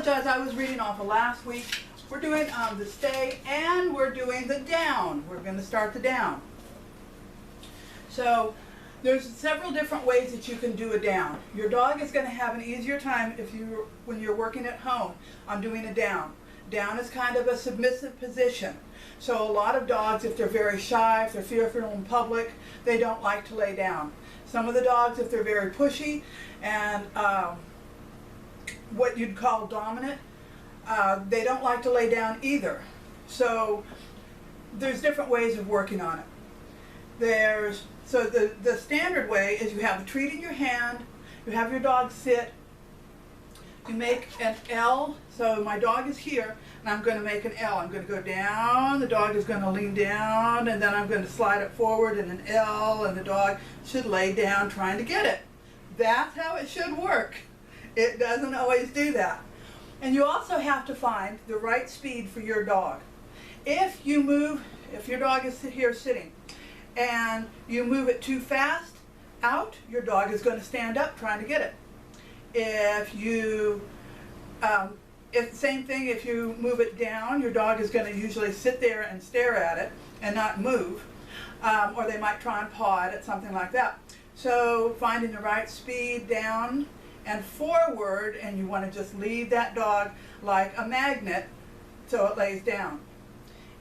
So as I was reading off of last week, we're doing the stay and we're doing the down. We're going to start the down. So there's several different ways that you can do a down. Your dog is going to have an easier time when you're working at home on doing a down. Down is kind of a submissive position. So a lot of dogs, if they're very shy, if they're fearful in public, they don't like to lay down. Some of the dogs, if they're very pushy and what you'd call dominant, they don't like to lay down either. So there's different ways of working on it. So the standard way is you have a treat in your hand, you have your dog sit, you make an L. So my dog is here, and I'm going to make an L. I'm going to go down, the dog is going to lean down, and then I'm going to slide it forward in an L, and the dog should lay down trying to get it. That's how it should work. It doesn't always do that. And you also have to find the right speed for your dog. If your dog is here sitting, and you move it too fast out, your dog is going to stand up trying to get it. Same thing, if you move it down, your dog is going to usually sit there and stare at it and not move, or they might try and paw at it, something like that. So finding the right speed down and forward, and you want to just lead that dog like a magnet so it lays down.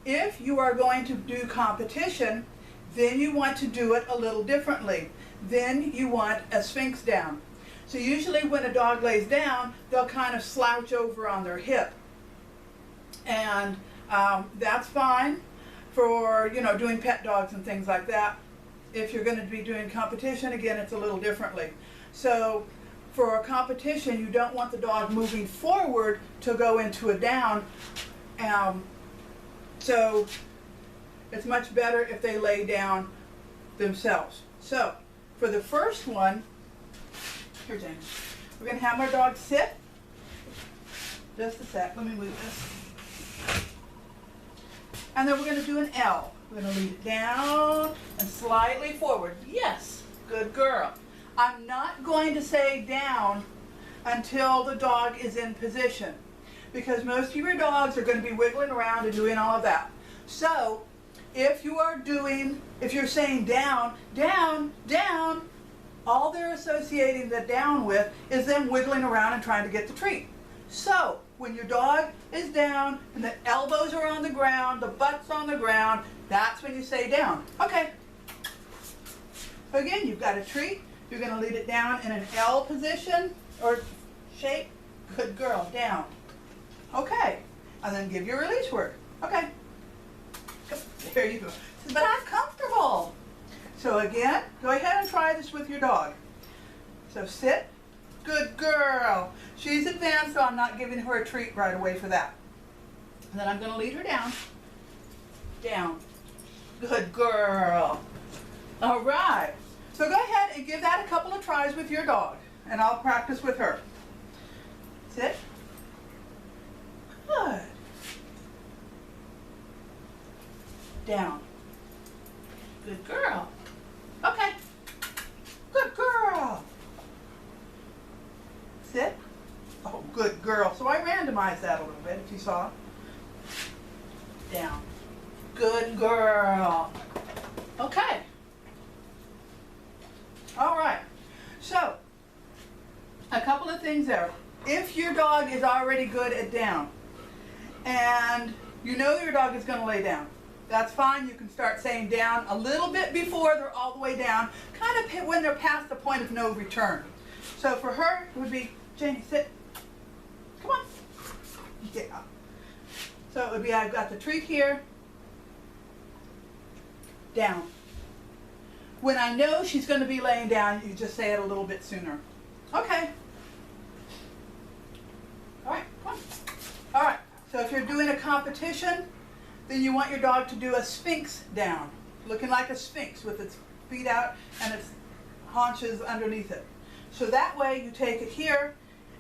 If you are going to do competition, then you want to do it a little differently. Then you want a Sphinx down. So usually when a dog lays down, they'll kind of slouch over on their hip. And that's fine for, doing pet dogs and things like that. If you're going to be doing competition, again, it's a little differently. So for a competition, you don't want the dog moving forward to go into a down. So it's much better if they lay down themselves. So for the first one, here, James, we're going to have our dog sit. Just a sec, let me move this. And then we're going to do an L. We're going to lead it down and slightly forward. Yes, good girl. I'm not going to say down until the dog is in position, because most of your dogs are going to be wiggling around and doing all of that. So if you're saying down, down, down, all they're associating the down with is them wiggling around and trying to get the treat. So when your dog is down and the elbows are on the ground, the butt's on the ground, that's when you say down. Okay. Again, you've got a treat. You're going to lead it down in an L position or shape. Good girl. Down. Okay. And then give your release word. Okay. There you go. But I'm comfortable. So again, go ahead and try this with your dog. So sit. Good girl. She's advanced, so I'm not giving her a treat right away for that. And then I'm going to lead her down. Down. Good girl. All right. So go ahead and give that a couple of tries with your dog, and I'll practice with her. Sit. Good. Down. Good girl. Okay. Good girl. Sit. Oh, good girl. So I randomized that a little bit, if you saw. Down. Good girl. Okay. All right. So, a couple of things there. If your dog is already good at down, and you know your dog is going to lay down, that's fine. You can start saying down a little bit before they're all the way down, kind of when they're past the point of no return. So for her, it would be, Jamie, sit. Come on. Yeah. So it would be, I've got the treat here. Down. When I know she's going to be laying down, you just say it a little bit sooner. Okay. All right, come on. All right, so if you're doing a competition, then you want your dog to do a Sphinx down, looking like a Sphinx with its feet out and its haunches underneath it. So that way you take it here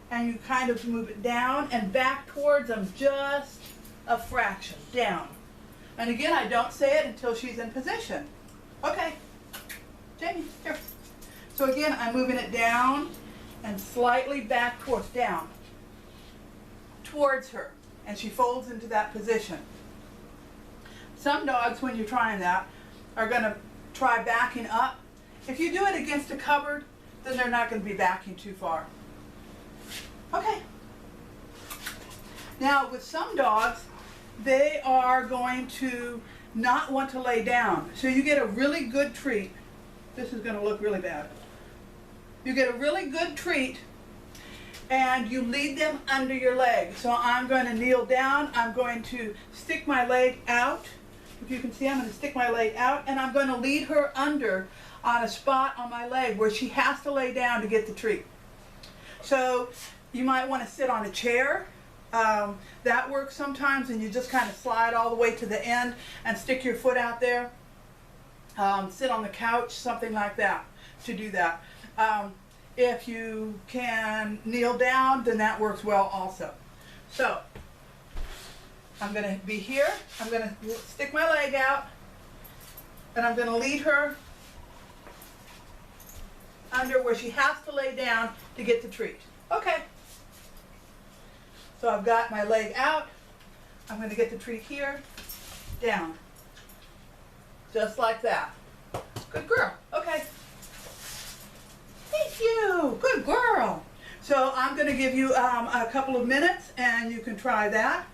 and you kind of move it down and back towards them just a fraction, down. And again, I don't say it until she's in position. Okay. Jamie, here. So again, I'm moving it down and slightly back towards down. towards her, and she folds into that position. Some dogs, when you're trying that, are going to try backing up. If you do it against a cupboard, then they're not going to be backing too far. Okay. Now with some dogs, they are going to not want to lay down. So you get a really good treat. This is going to look really bad. You get a really good treat and you lead them under your leg. So I'm going to kneel down. I'm going to stick my leg out. If you can see, I'm going to stick my leg out and I'm going to lead her under on a spot on my leg where she has to lay down to get the treat. So you might want to sit on a chair. That works sometimes, and you just kind of slide all the way to the end and stick your foot out there. Sit on the couch, something like that, to do that. If you can kneel down, then that works well also. So I'm going to be here. I'm going to stick my leg out, and I'm going to lead her under where she has to lay down to get the treat. Okay. So I've got my leg out. I'm going to get the treat here, down. Just like that. Good girl. Okay. Thank you. Good girl. So I'm going to give you a couple of minutes and you can try that.